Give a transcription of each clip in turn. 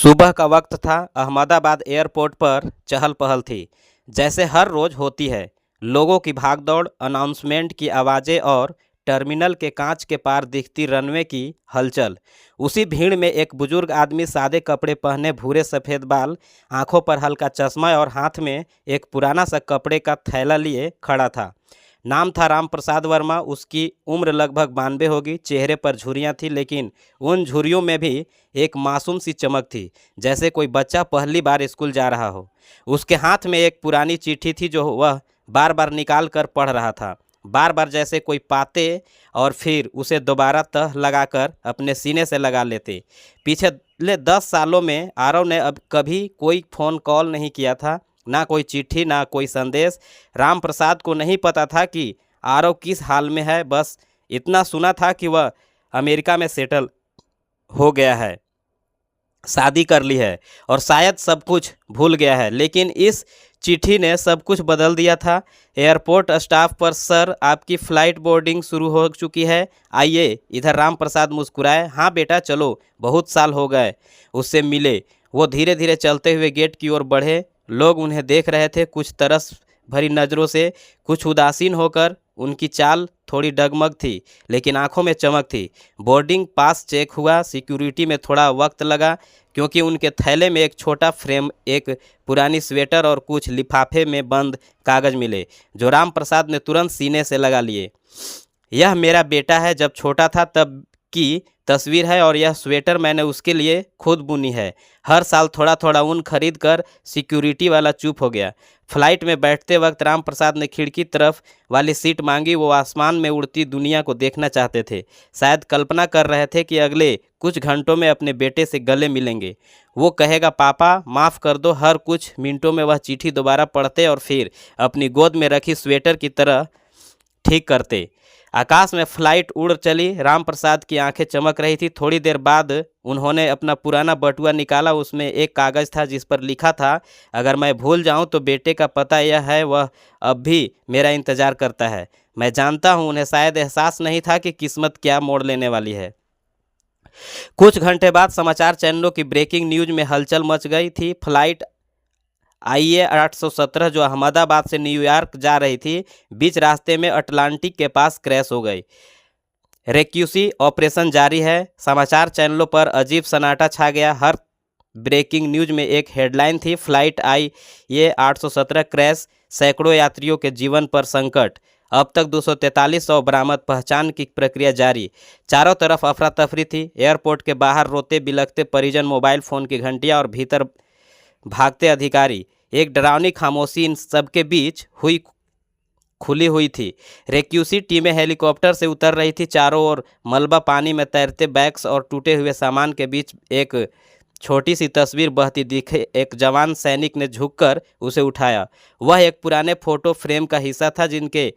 सुबह का वक्त था। अहमदाबाद एयरपोर्ट पर चहल पहल थी, जैसे हर रोज होती है। लोगों की भागदौड़, अनाउंसमेंट की आवाज़ें और टर्मिनल के कांच के पार दिखती रनवे की हलचल। उसी भीड़ में एक बुजुर्ग आदमी, सादे कपड़े पहने, भूरे सफ़ेद बाल, आंखों पर हल्का चश्मा और हाथ में एक पुराना सा कपड़े का थैला लिए खड़ा था। नाम था राम प्रसाद वर्मा। उसकी उम्र लगभग 92 होगी। चेहरे पर झुर्रियाँ थी, लेकिन उन झुर्रियों में भी एक मासूम सी चमक थी, जैसे कोई बच्चा पहली बार स्कूल जा रहा हो। उसके हाथ में एक पुरानी चिट्ठी थी जो वह बार बार निकाल कर पढ़ रहा था, बार बार जैसे कोई पाते और फिर उसे दोबारा तह लगाकर अपने सीने से लगा लेते। पिछले 10 सालों में आरव ने अब कभी कोई फ़ोन कॉल नहीं किया था, ना कोई चिट्ठी, ना कोई संदेश। राम प्रसाद को नहीं पता था कि आरव किस हाल में है। बस इतना सुना था कि वह अमेरिका में सेटल हो गया है, शादी कर ली है और शायद सब कुछ भूल गया है। लेकिन इस चिट्ठी ने सब कुछ बदल दिया था। एयरपोर्ट स्टाफ पर, सर आपकी फ़्लाइट बोर्डिंग शुरू हो चुकी है, आइए। इधर राम प्रसाद मुस्कुराए, हाँ बेटा चलो, बहुत साल हो गए उससे मिले। वो धीरे धीरे चलते हुए गेट की ओर बढ़े। लोग उन्हें देख रहे थे, कुछ तरस भरी नज़रों से, कुछ उदासीन होकर। उनकी चाल थोड़ी डगमग थी, लेकिन आंखों में चमक थी। बोर्डिंग पास चेक हुआ। सिक्योरिटी में थोड़ा वक्त लगा, क्योंकि उनके थैले में एक छोटा फ्रेम, एक पुरानी स्वेटर और कुछ लिफाफे में बंद कागज़ मिले, जो राम प्रसाद ने तुरंत सीने से लगा लिए। यह मेरा बेटा है, जब छोटा था तब की तस्वीर है, और यह स्वेटर मैंने उसके लिए खुद बुनी है। हर साल थोड़ा थोड़ा ऊन खरीद कर। सिक्योरिटी वाला चुप हो गया। फ्लाइट में बैठते वक्त राम प्रसाद ने खिड़की तरफ वाली सीट मांगी। वो आसमान में उड़ती दुनिया को देखना चाहते थे। शायद कल्पना कर रहे थे कि अगले कुछ घंटों में अपने बेटे से गले मिलेंगे। वो कहेगा, पापा माफ़ कर दो। हर कुछ मिनटों में वह चिट्ठी दोबारा पढ़ते और फिर अपनी गोद में रखी स्वेटर की तरह ठीक करते। आकाश में फ्लाइट उड़ चली। राम प्रसाद की आंखें चमक रही थी। थोड़ी देर बाद उन्होंने अपना पुराना बटुआ निकाला। उसमें एक कागज़ था जिस पर लिखा था, अगर मैं भूल जाऊं तो बेटे का पता यह है, वह अब भी मेरा इंतज़ार करता है। मैं जानता हूं उन्हें शायद एहसास नहीं था कि किस्मत क्या मोड़ लेने वाली है। कुछ घंटे बाद समाचार चैनलों की ब्रेकिंग न्यूज में हलचल मच गई थी। फ्लाइट आईए 817 जो अहमदाबाद से न्यूयॉर्क जा रही थी, बीच रास्ते में अटलांटिक के पास क्रैश हो गई। रेक्यूसी ऑपरेशन जारी है। समाचार चैनलों पर अजीब सन्नाटा छा गया। हर ब्रेकिंग न्यूज में एक हेडलाइन थी, फ्लाइट आईए 817 क्रैश, सैकड़ों यात्रियों के जीवन पर संकट। अब तक 243 शव बरामद, पहचान की प्रक्रिया जारी। चारों तरफ अफरा तफरी थी। एयरपोर्ट के बाहर रोते बिलखते परिजन, मोबाइल फ़ोन की घंटियां और भीतर भागते अधिकारी। एक डरावनी खामोशी इन सबके बीच खुली हुई थी। रेक्यूसी टीमें हेलीकॉप्टर से उतर रही थी। चारों ओर मलबा, पानी में तैरते बैग्स और टूटे हुए सामान के बीच एक छोटी सी तस्वीर बहती दिखे। एक जवान सैनिक ने झुककर उसे उठाया। वह एक पुराने फोटो फ्रेम का हिस्सा था, जिनके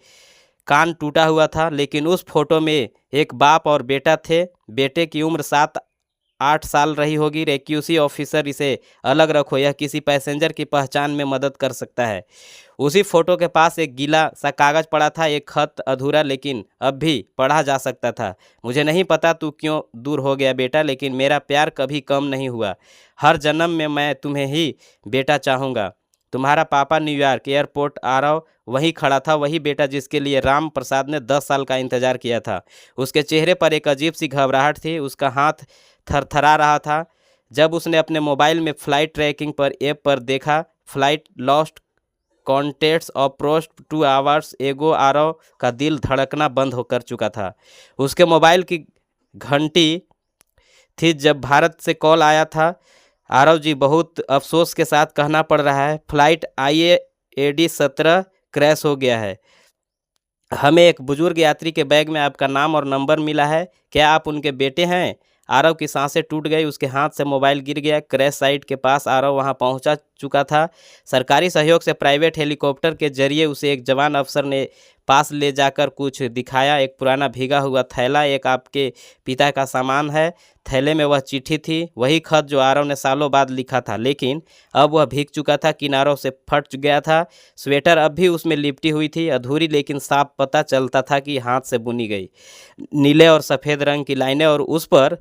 कान टूटा हुआ था, लेकिन उस फोटो में एक बाप और बेटा थे। बेटे की उम्र 7-8 साल रही होगी। रेक्यूसी ऑफिसर, इसे अलग रखो, यह किसी पैसेंजर की पहचान में मदद कर सकता है। उसी फोटो के पास एक गीला सा कागज़ पड़ा था, एक खत, अधूरा लेकिन अब भी पढ़ा जा सकता था। मुझे नहीं पता तू क्यों दूर हो गया बेटा, लेकिन मेरा प्यार कभी कम नहीं हुआ। हर जन्म में मैं तुम्हें ही बेटा चाहूँगा। तुम्हारा पापा। न्यूयॉर्क एयरपोर्ट आरव वहीं खड़ा था, वही बेटा जिसके लिए राम प्रसाद ने 10 साल का इंतजार किया था। उसके चेहरे पर एक अजीब सी घबराहट थी। उसका हाथ थरथरा रहा था जब उसने अपने मोबाइल में फ़्लाइट ट्रैकिंग पर ऐप पर देखा, flight lost, contacts approached 2 hours एगो। आरव का दिल धड़कना बंद होकर चुका था। उसके मोबाइल की घंटी थी जब भारत से कॉल आया था। आरव जी, बहुत अफसोस के साथ कहना पड़ रहा है, फ़्लाइट IAD 17 क्रैश हो गया है। हमें एक बुजुर्ग यात्री के बैग में आपका नाम और नंबर मिला है। क्या आप उनके बेटे हैं? आरव की सांसें टूट गई। उसके हाथ से मोबाइल गिर गया। क्रैश साइट के पास आरव वहां पहुंचा चुका था। सरकारी सहयोग से प्राइवेट हेलीकॉप्टर के जरिए उसे एक जवान अफसर ने पास ले जाकर कुछ दिखाया। एक पुराना भीगा हुआ थैला, एक आपके पिता का सामान है। थैले में वह चिट्ठी थी, वही खत जो आरव ने सालों बाद लिखा था, लेकिन अब वह भीग चुका था, किनारों से फट गया था। स्वेटर अब भी उसमें लिपटी हुई थी, अधूरी लेकिन साफ पता चलता था कि हाथ से बुनी गई। नीले और सफ़ेद रंग की लाइनें और उस पर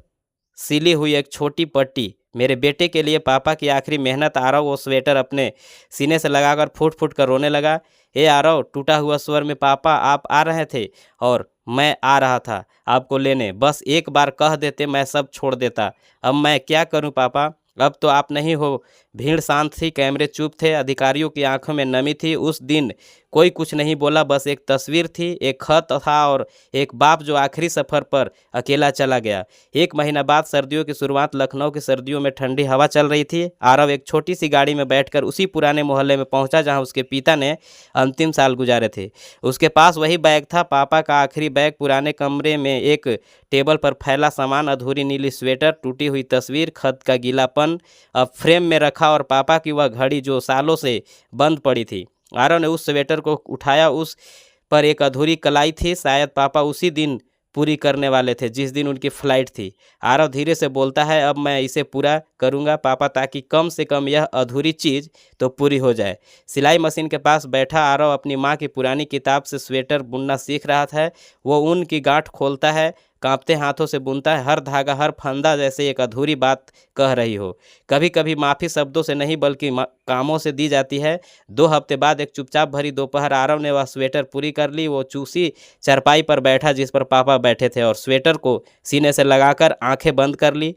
सिली हुई एक छोटी पट्टी, मेरे बेटे के लिए पापा की आखिरी मेहनत। आरव वो स्वेटर अपने सीने से लगाकर फूट फूट कर रोने लगा। हे आरव, टूटा हुआ स्वर में, पापा आप आ रहे थे और मैं आ रहा था आपको लेने। बस एक बार कह देते मैं सब छोड़ देता। अब मैं क्या करूं पापा? अब तो आप नहीं हो। भीड़ शांत थी, कैमरे चुप थे, अधिकारियों की आंखों में नमी थी। उस दिन कोई कुछ नहीं बोला, बस एक तस्वीर थी, एक खत था और एक बाप जो आखिरी सफ़र पर अकेला चला गया। 1 महीना बाद सर्दियों की शुरुआत, लखनऊ की सर्दियों में ठंडी हवा चल रही थी। आरव एक छोटी सी गाड़ी में बैठकर उसी पुराने मोहल्ले में पहुंचा जहां उसके पिता ने अंतिम साल गुजारे थे। उसके पास वही बैग था, पापा का आखिरी बैग। पुराने कमरे में एक टेबल पर फैला सामान, अधूरी नीली स्वेटर, टूटी हुई तस्वीर, खत का गीलापन अब फ्रेम में रखा और पापा की वह घड़ी जो सालों से बंद पड़ी थी। आरव ने उस स्वेटर को उठाया, उस पर एक अधूरी कलाई थी। शायद पापा उसी दिन पूरी करने वाले थे जिस दिन उनकी फ्लाइट थी। आरव धीरे से बोलता है, अब मैं इसे पूरा करूंगा पापा, ताकि कम से कम यह अधूरी चीज़ तो पूरी हो जाए। सिलाई मशीन के पास बैठा आरव अपनी माँ की पुरानी किताब से स्वेटर बुनना सीख रहा था। वो ऊन की गांठ खोलता है, कांपते हाथों से बुनता है, हर धागा हर फंदा जैसे एक अधूरी बात कह रही हो। कभी कभी माफ़ी शब्दों से नहीं बल्कि कामों से दी जाती है। 2 हफ्ते बाद एक चुपचाप भरी दोपहर, आरव ने वह स्वेटर पूरी कर ली। वो चूसी चारपाई पर बैठा जिस पर पापा बैठे थे और स्वेटर को सीने से लगाकर आंखें बंद कर ली।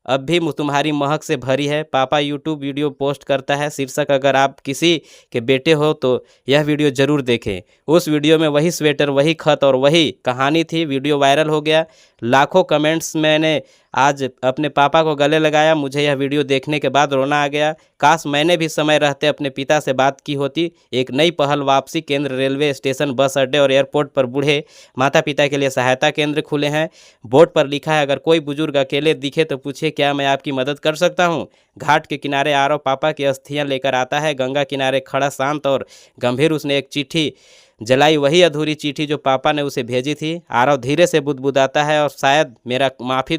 अब भी तुम्हारी महक से भरी है। पापा यूट्यूब वीडियो पोस्ट करता है, शीर्षक अगर आप किसी के बेटे हो तो यह वीडियो ज़रूर देखें। उस वीडियो में वही स्वेटर, वही खत और वही कहानी थी। वीडियो वायरल हो गया, लाखों कमेंट्स। मैंने आज अपने पापा को गले लगाया। मुझे यह वीडियो देखने के बाद रोना आ गया। काश मैंने भी समय रहते अपने पिता से बात की होती। एक नई पहल, वापसी केंद्र, रेलवे स्टेशन, बस अड्डे और एयरपोर्ट पर बूढ़े माता पिता के लिए सहायता केंद्र खुले हैं। बोर्ड पर लिखा है, अगर कोई बुजुर्ग अकेले दिखे तो पूछिए क्या मैं आपकी मदद कर सकता हूँ। घाट के किनारे आरव पापा की अस्थियाँ लेकर आता है। गंगा किनारे खड़ा, शांत और गंभीर, उसने एक चिट्ठी जलाई, वही अधूरी चिट्ठी जो पापा ने उसे भेजी थी। आरव धीरे से बुदबुदाता है, और शायद मेरा माफ़ी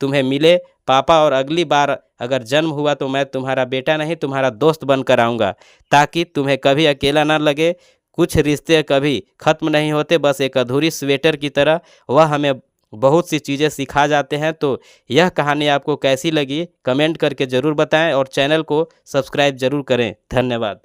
तुम्हें मिले पापा, और अगली बार अगर जन्म हुआ तो मैं तुम्हारा बेटा नहीं तुम्हारा दोस्त बनकर आऊँगा, ताकि तुम्हें कभी अकेला ना लगे। कुछ रिश्ते कभी ख़त्म नहीं होते, बस एक अधूरी स्वेटर की तरह। वह हमें बहुत सी चीज़ें सिखा जाते हैं। तो यह कहानी आपको कैसी लगी कमेंट करके ज़रूर बताएं और चैनल को सब्सक्राइब ज़रूर करें। धन्यवाद।